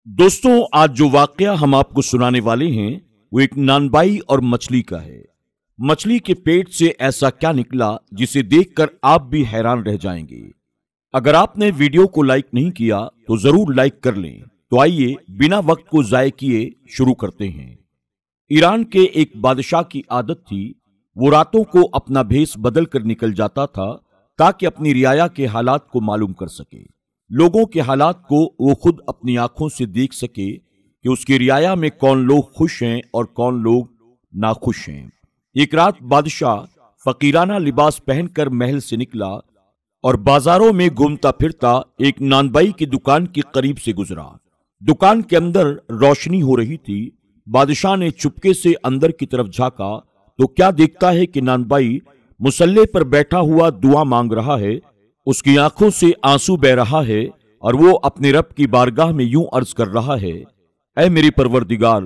दोस्तों, आज जो वाकया हम आपको सुनाने वाले हैं वो एक नानबाई और मछली का है। मछली के पेट से ऐसा क्या निकला जिसे देखकर आप भी हैरान रह जाएंगे। अगर आपने वीडियो को लाइक नहीं किया तो जरूर लाइक कर लें। तो आइए बिना वक्त को जाय किए शुरू करते हैं। ईरान के एक बादशाह की आदत थी, वो रातों को अपना भेष बदल कर निकल जाता था ताकि अपनी रियाया के हालात को मालूम कर सके। लोगों के हालात को वो खुद अपनी आंखों से देख सके कि उसकी रियाया में कौन लोग खुश हैं और कौन लोग नाखुश हैं। एक रात बादशाह फकीराना लिबास पहनकर महल से निकला और बाजारों में घूमता फिरता एक नानबाई की दुकान के करीब से गुजरा। दुकान के अंदर रोशनी हो रही थी। बादशाह ने चुपके से अंदर की तरफ झांका तो क्या देखता है कि नानबाई मुसल्ले पर बैठा हुआ दुआ मांग रहा है। उसकी आंखों से आंसू बह रहा है और वो अपने रब की बारगाह में यूं अर्ज कर रहा है, ऐ मेरे परवरदिगार,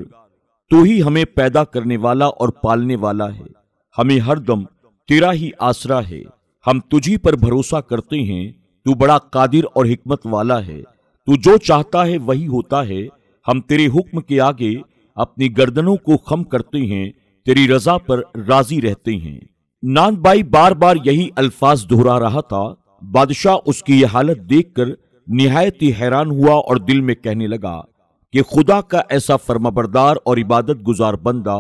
तू ही हमें पैदा करने वाला और पालने वाला है। हमें हरदम तेरा ही आसरा है। हम तुझी पर भरोसा करते हैं। तू बड़ा कादिर और हिकमत वाला है। तू जो चाहता है वही होता है। हम तेरे हुक्म के आगे अपनी गर्दनों को खम करते हैं, तेरी रजा पर राजी रहते हैं। नानबाई बार बार यही अल्फाज दोहरा रहा था। बादशाह उसकी यह हालत देखकर निहायत ही हैरान हुआ और दिल में कहने लगा कि खुदा का ऐसा फर्माबरदार और इबादत गुजार बंदा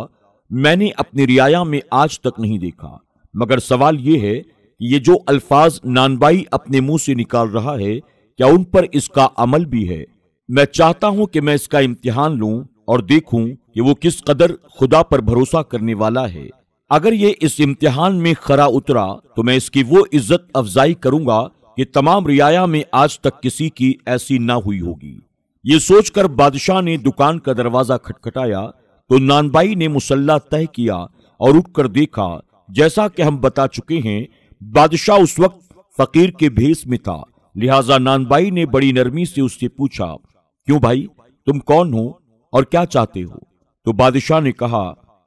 मैंने अपनी रियाया में आज तक नहीं देखा। मगर सवाल यह है कि ये जो अल्फाज नानबाई अपने मुंह से निकाल रहा है, क्या उन पर इसका अमल भी है? मैं चाहता हूं कि मैं इसका इम्तिहान लूं और देखूं कि वो किस कदर खुदा पर भरोसा करने वाला है। अगर ये इस इम्तिहान में खरा उतरा तो मैं इसकी वो इज्जत अफजाई करूंगा कि तमाम रियाया में आज तक किसी की ऐसी ना हुई होगी। ये सोचकर बादशाह ने दुकान का दरवाजा खटखटाया तो नानबाई ने मुसल्ला तय किया और उठकर देखा। जैसा कि हम बता चुके हैं, बादशाह उस वक्त फकीर के भेष में था। लिहाजा नानबाई ने बड़ी नरमी से उससे पूछा, क्यों भाई, तुम कौन हो और क्या चाहते हो? तो बादशाह ने कहा,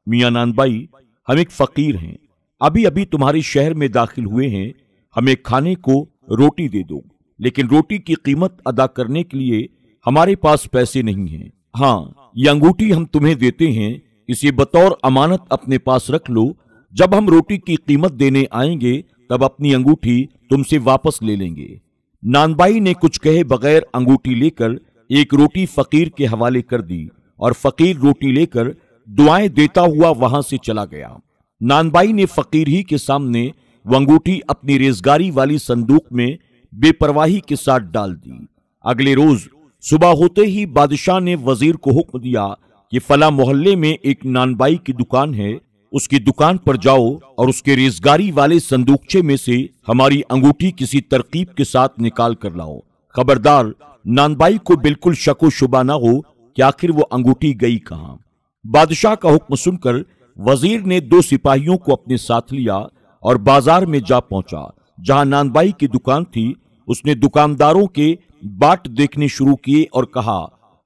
मियां नानबाई, हम एक फकीर हैं, अभी अभी तुम्हारे शहर में दाखिल हुए हैं। हमें खाने को रोटी दे दो, लेकिन रोटी की कीमत अदा करने के लिए हमारे पास पैसे नहीं हैं। हाँ, ये अंगूठी हम तुम्हें देते हैं, इसे बतौर अमानत अपने पास रख लो। जब हम रोटी की कीमत देने आएंगे तब अपनी अंगूठी तुमसे वापस ले लेंगे। नानबाई ने कुछ कहे बगैर अंगूठी लेकर एक रोटी फकीर के हवाले कर दी और फकीर रोटी लेकर दुआएं देता हुआ वहां से चला गया। नानबाई ने फकीर ही के सामने वो अंगूठी अपनी रेजगारी वाली संदूक में बेपरवाही के साथ डाल दी। अगले रोज सुबह होते ही बादशाह ने वजीर को हुक्म दिया कि फला मोहल्ले में एक नानबाई की दुकान है, उसकी दुकान पर जाओ और उसके रेजगारी वाले संदूकचे में से हमारी अंगूठी किसी तरकीब के साथ निकाल कर लाओ। खबरदार, नानबाई को बिल्कुल शको शुबा ना हो कि आखिर वो अंगूठी गई कहां। बादशाह का हुक्म सुनकर वजीर ने 2 सिपाहियों को अपने साथ लिया और बाजार में जा पहुंचा जहां नानबाई की दुकान थी। उसने दुकानदारों के बाट देखने शुरू किए और कहा,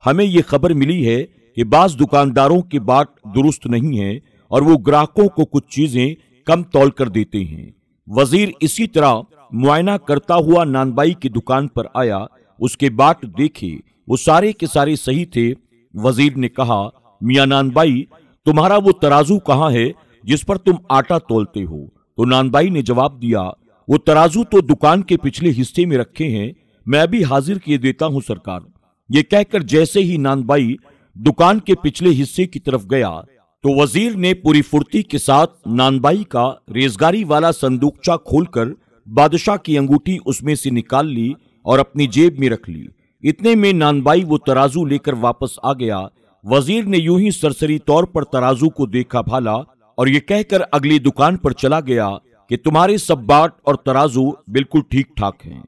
हमें यह खबर मिली है कि बाज दुकानदारों के बाट दुरुस्त नहीं है और वो ग्राहकों को कुछ चीजें कम तौल कर देते हैं। वजीर इसी तरह मुआयना करता हुआ नानबाई की दुकान पर आया। उसके बाट देखे, वो सारे के सारे सही थे। वजीर ने कहा, मियां नानबाई, तुम्हारा वो तराजू कहाँ है जिस पर तुम आटा तोलते हो? तो नानबाई ने जवाब दिया, वो तराजू तो दुकान के पिछले हिस्से में रखे हैं, मैं अभी हाजिर किए देता हूं सरकार। ये कहकर जैसे ही नानबाई दुकान के पिछले हिस्से की तरफ गया तो वजीर ने पूरी फुर्ती के साथ नानबाई का रेजगारी वाला संदूकचा खोलकर बादशाह की अंगूठी उसमें से निकाल ली और अपनी जेब में रख ली। इतने में नानबाई वो तराजू लेकर वापस आ गया। वजीर ने यूं ही सरसरी तौर पर तराजू को देखा भाला और ये कहकर अगली दुकान पर चला गया कि तुम्हारे सब बाट और तराजू बिल्कुल ठीक ठाक हैं।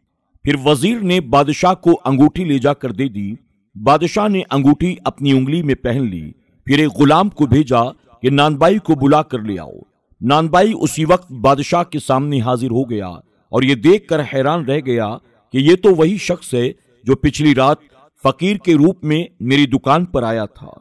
फिर वजीर ने बादशाह को अंगूठी ले जाकर दे दी। बादशाह ने अंगूठी अपनी उंगली में पहन ली। फिर एक गुलाम को भेजा कि नानबाई को बुला कर ले आओ। नानबाई उसी वक्त बादशाह के सामने हाजिर हो गया और ये देखकर हैरान रह गया कि ये तो वही शख्स है जो पिछली रात फकीर के रूप में मेरी दुकान पर आया था।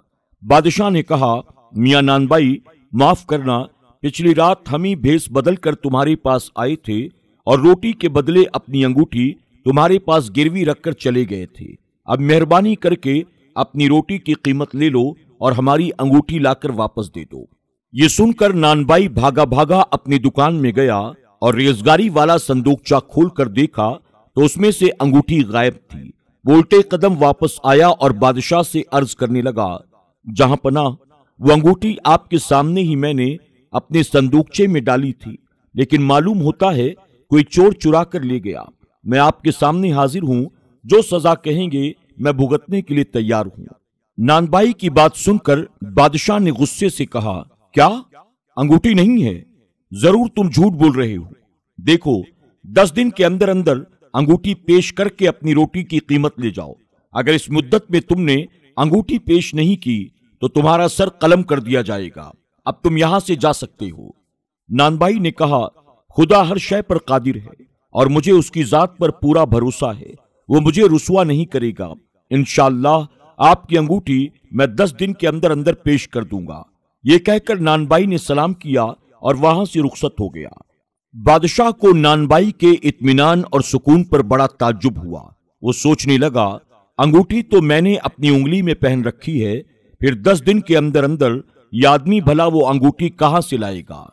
बादशाह ने कहा, मियां नानबाई, माफ करना, पिछली रात हम ही भेष बदल कर तुम्हारे पास आए थे और रोटी के बदले अपनी अंगूठी तुम्हारे पास गिरवी रखकर चले गए थे। अब मेहरबानी करके अपनी रोटी की कीमत ले लो और हमारी अंगूठी लाकर वापस दे दो। ये सुनकर नानबाई भागा भागा अपनी दुकान में गया और रेजगारी वाला संदूकचा खोलकर देखा तो उसमें से अंगूठी गायब थी। वो उल्टे कदम वापस आया और बादशाह से अर्ज करने लगा, जहां पनाह, वो अंगूठी आपके सामने ही मैंने अपने संदूकचे में डाली थी, लेकिन मालूम होता है कोई चोर चुरा कर ले गया। मैं आपके सामने हाजिर हूं, जो सजा कहेंगे मैं भुगतने के लिए तैयार हूं। नानबाई की बात सुनकर बादशाह ने गुस्से से कहा, क्या अंगूठी नहीं है? जरूर तुम झूठ बोल रहे हो। देखो, 10 दिन के अंदर अंदर अंगूठी पेश करके अपनी रोटी की कीमत ले जाओ। अगर इस मुद्दत में तुमने अंगूठी पेश नहीं की तो तुम्हारा सर कलम कर दिया जाएगा। अब तुम यहां से जा सकते हो। नानबाई ने कहा, खुदा हर शय पर कादिर है और मुझे उसकी जात पर पूरा भरोसा है, वो मुझे रुसवा नहीं करेगा। इंशाअल्लाह आपकी अंगूठी मैं 10 दिन के अंदर अंदर पेश कर दूंगा। ये कहकर नानबाई ने सलाम किया और वहां से रुखसत हो गया। बादशाह को नानबाई के इत्मीनान और सुकून पर बड़ा ताज्जुब हुआ। वो सोचने लगा, अंगूठी तो मैंने अपनी उंगली में पहन रखी है, फिर 10 दिन के अंदर अंदर ये आदमी भला वो अंगूठी कहां से लाएगा।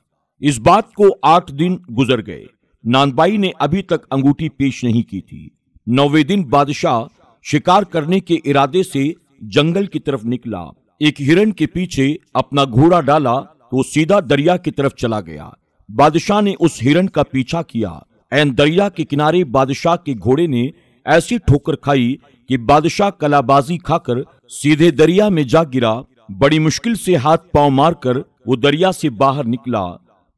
इस बात को 8 दिन गुजर गए। नानबाई ने अभी तक अंगूठी पेश नहीं की थी। 9वें दिन बादशाह शिकार करने के इरादे से जंगल की तरफ निकला। एक हिरन के पीछे अपना घोड़ा डाला तो सीधा दरिया की तरफ चला गया। बादशाह ने उस हिरन का पीछा किया। ऐन दरिया के किनारे बादशाह के घोड़े ने ऐसी ठोकर खाई कि बादशाह कलाबाजी खाकर सीधे दरिया में जा गिरा। बड़ी मुश्किल से हाथ पांव मारकर वो दरिया से बाहर निकला।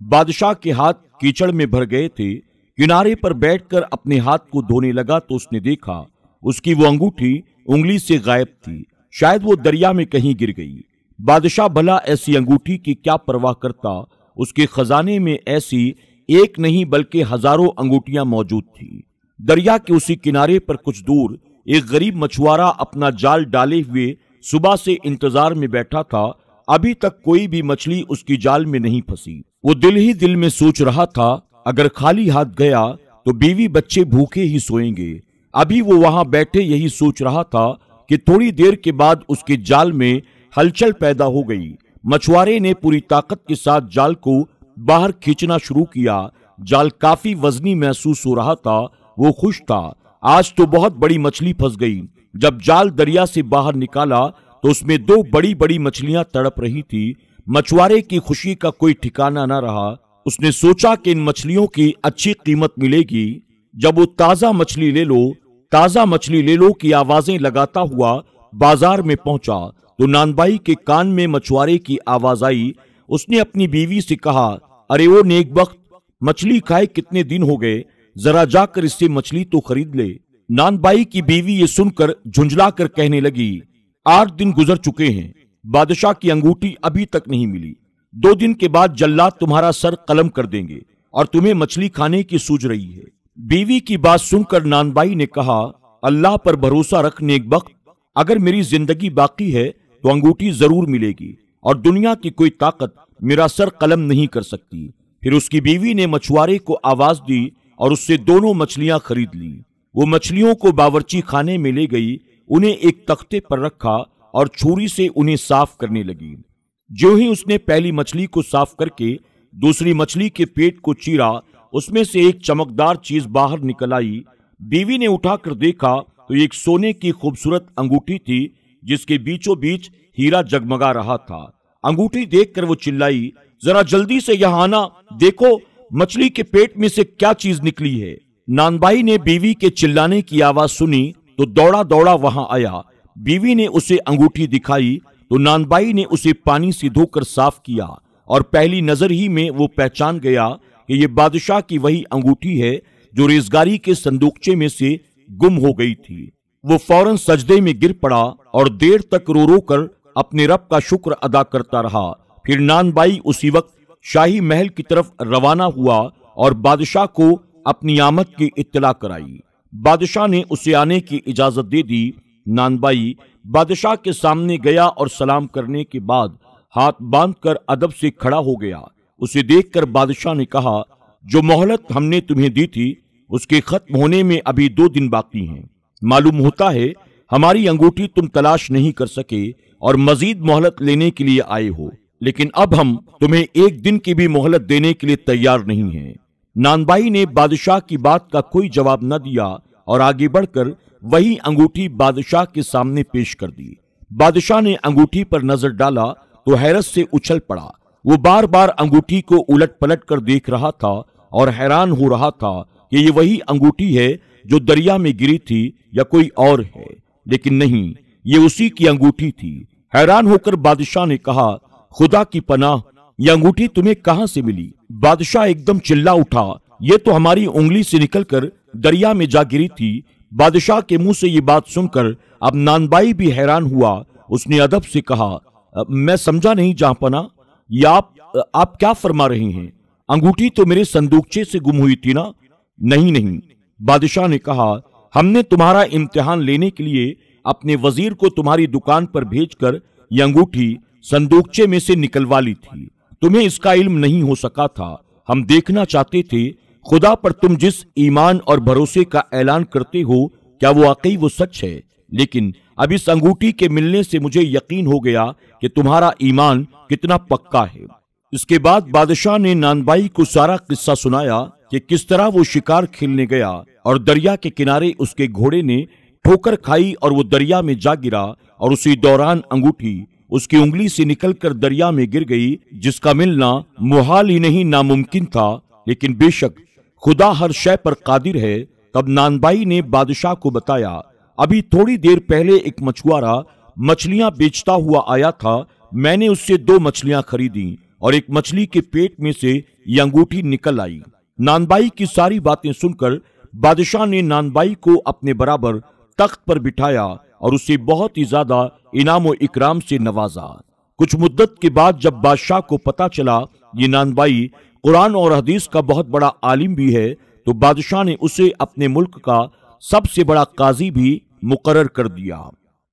बादशाह के हाथ कीचड़ में भर गए थे। किनारे पर बैठकर अपने हाथ को धोने लगा तो उसने देखा उसकी वो अंगूठी उंगली से गायब थी। शायद वो दरिया में कहीं गिर गई। बादशाह भला ऐसी अंगूठी की क्या परवाह करता। उसके खजाने में ऐसी एक नहीं बल्कि हजारों अंगूठियां मौजूद थी। दरिया के उसी किनारे पर कुछ दूर एक गरीब मछुआरा अपना जाल डाले हुए सुबह से इंतजार में बैठा था। अभी तक कोई भी मछली उसकी जाल में नहीं फंसी। वो दिल ही दिल में सोच रहा था, अगर खाली हाथ गया तो बीवी बच्चे भूखे ही सोएंगे। अभी वो वहां बैठे यही सोच रहा था कि थोड़ी देर के बाद उसके जाल में हलचल पैदा हो गई। मछुआरे ने पूरी ताकत के साथ जाल को बाहर खींचना शुरू किया। जाल काफी वजनी महसूस हो रहा था। वो खुश था, आज तो बहुत बड़ी मछली फंस गई। जब जाल दरिया से बाहर निकाला तो उसमें 2 बड़ी बड़ी मछलियां तड़प रही थी। मछुआरे की खुशी का कोई ठिकाना न रहा। उसने सोचा कि इन मछलियों की अच्छी कीमत मिलेगी। जब वो ताजा मछली ले लो की आवाजें लगाता हुआ बाजार में पहुंचा तो नानबाई के कान में मछुआरे की आवाज आई। उसने अपनी बीवी से कहा, अरे वो नेकबख्त, मछली खाए कितने दिन हो गए, जरा जाकर इससे मछली तो खरीद ले। नानबाई की बीवी ये सुनकर झुंझलाकर कहने लगी, 8 दिन गुजर चुके हैं, बादशाह की अंगूठी अभी तक नहीं मिली। 2 दिन के बाद जल्लाद तुम्हारा सर कलम कर देंगे और तुम्हें मछली खाने की सूझ रही है। बीवी की बात सुनकर नानबाई ने कहा, अल्लाह पर भरोसा रख नेकबख्त, अगर मेरी जिंदगी बाकी है तो अंगूठी जरूर मिलेगी और दुनिया की कोई ताकत मेरा सर कलम नहीं कर सकती। फिर उसकी बीवी ने मछुआरे को आवाज दी और उससे दोनों मछलियां खरीद ली। वो मछलियों को बावर्ची खाने में ले गई, उन्हें एक तख्ते पर रखा और छुरी से उन्हें साफ करने लगी। जो ही उसने पहली मछली को साफ करके दूसरी मछली के पेट को चीरा, उसमें से एक चमकदार चीज बाहर निकल आई। बीवी ने उठाकर देखा तो एक सोने की खूबसूरत अंगूठी थी जिसके बीचों बीच हीरा जगमगा रहा था। अंगूठी देखकर वो चिल्लाई, जरा जल्दी से यहां आना, देखो मछली के पेट में से क्या चीज निकली है। नानबाई ने बीवी के चिल्लाने की आवाज सुनी तो दौड़ा दौड़ा वहां आया। बीवी ने उसे अंगूठी दिखाई तो नानबाई ने उसे पानी से धोकर साफ किया और पहली नजर ही में वो पहचान गया कि ये बादशाह की वही अंगूठी है जो रेजगारी के संदूकचे में से गुम हो गई थी। वो फौरन सजदे में गिर पड़ा और देर तक रो रो कर अपने रब का शुक्र अदा करता रहा। फिर नानबाई उसी वक्त शाही महल की तरफ रवाना हुआ और बादशाह को अपनी आमद की इत्तला कराई। बादशाह ने उसे आने की इजाजत दे दी। नानबाई बादशाह के सामने गया और सलाम करने के बाद हाथ बांधकर अदब से खड़ा हो गया। उसे देखकर बादशाह ने कहा, जो मोहलत हमने तुम्हें दी थी उसके खत्म होने में अभी 2 दिन बाकी हैं। मालूम होता है हमारी अंगूठी तुम तलाश नहीं कर सके और मजीद मोहलत लेने के लिए आए हो, लेकिन अब हम तुम्हें एक दिन की भी मोहलत देने के लिए तैयार नहीं हैं। नानबाई ने बादशाह की बात का कोई जवाब न दिया और आगे बढ़कर वही अंगूठी बादशाह के सामने पेश कर दी। बादशाह ने अंगूठी पर नजर डाला तो हैरत से उछल पड़ा। वो बार बार अंगूठी को उलट पलट कर देख रहा था और हैरान हो रहा था कि ये वही अंगूठी है जो दरिया में गिरी थी या कोई और है, लेकिन नहीं, ये उसी की अंगूठी थी। हैरान होकर बादशाह ने कहा, खुदा की पनाह, ये अंगूठी तुम्हें कहां से मिली? बादशाह एकदम चिल्ला उठा, ये तो हमारी उंगली से निकलकर दरिया में जा गिरी थी। बादशाह के मुंह से ये बात सुनकर अब नानबाई भी हैरान हुआ। उसने अदब से कहा, मैं समझा नहीं जहांपना, या आप क्या फरमा रही हैं? अंगूठी तो मेरे संदूकचे से गुम हुई थी ना? नहीं नहीं, बादशाह ने कहा, हमने तुम्हारा इम्तिहान लेने के लिए अपने वजीर को तुम्हारी दुकान पर भेजकर यह अंगूठी संदूकचे में से निकलवा ली थी। तुम्हें इसका इल्म नहीं हो सका था। हम देखना चाहते थे खुदा पर तुम जिस ईमान और भरोसे का ऐलान करते हो, क्या वो वाकई वो सच है? लेकिन अब इस अंगूठी के मिलने से मुझे यकीन हो गया कि तुम्हारा ईमान कितना पक्का है। इसके बाद बादशाह ने नानबाई को सारा किस्सा सुनाया कि किस तरह वो शिकार खेलने गया और दरिया के किनारे उसके घोड़े ने ठोकर खाई और वो दरिया में जा गिरा और उसी दौरान अंगूठी उसकी उंगली से निकलकर दरिया में गिर गई, जिसका मिलना मुहाल ही नहीं नामुमकिन था। लेकिन बेशक खुदा हर शय पर कादिर है। तब नानबाई ने बादशाह को बताया, अभी थोड़ी देर पहले एक मछुआरा मछलियां बेचता हुआ आया था। मैंने उससे 2 मछलियां खरीदी और एक मछली के पेट में से ये अंगूठी निकल आई। नानबाई की सारी बातें सुनकर बादशाह ने नानबाई को अपने बराबर तख्त पर बिठाया और उसे बहुत ही ज्यादा इनाम और इकराम से नवाजा। कुछ मुद्दत के बाद जब बादशाह को पता चला ये नानबाई कुरान और हदीस का बहुत बड़ा आलिम भी है, तो बादशाह ने उसे अपने मुल्क का सबसे बड़ा काजी भी मुकर्रर कर दिया।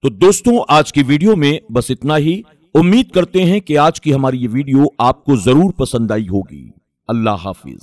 तो दोस्तों, आज की वीडियो में बस इतना ही। उम्मीद करते हैं कि आज की हमारी ये वीडियो आपको जरूर पसंद आई होगी। अल्लाह हाफिज।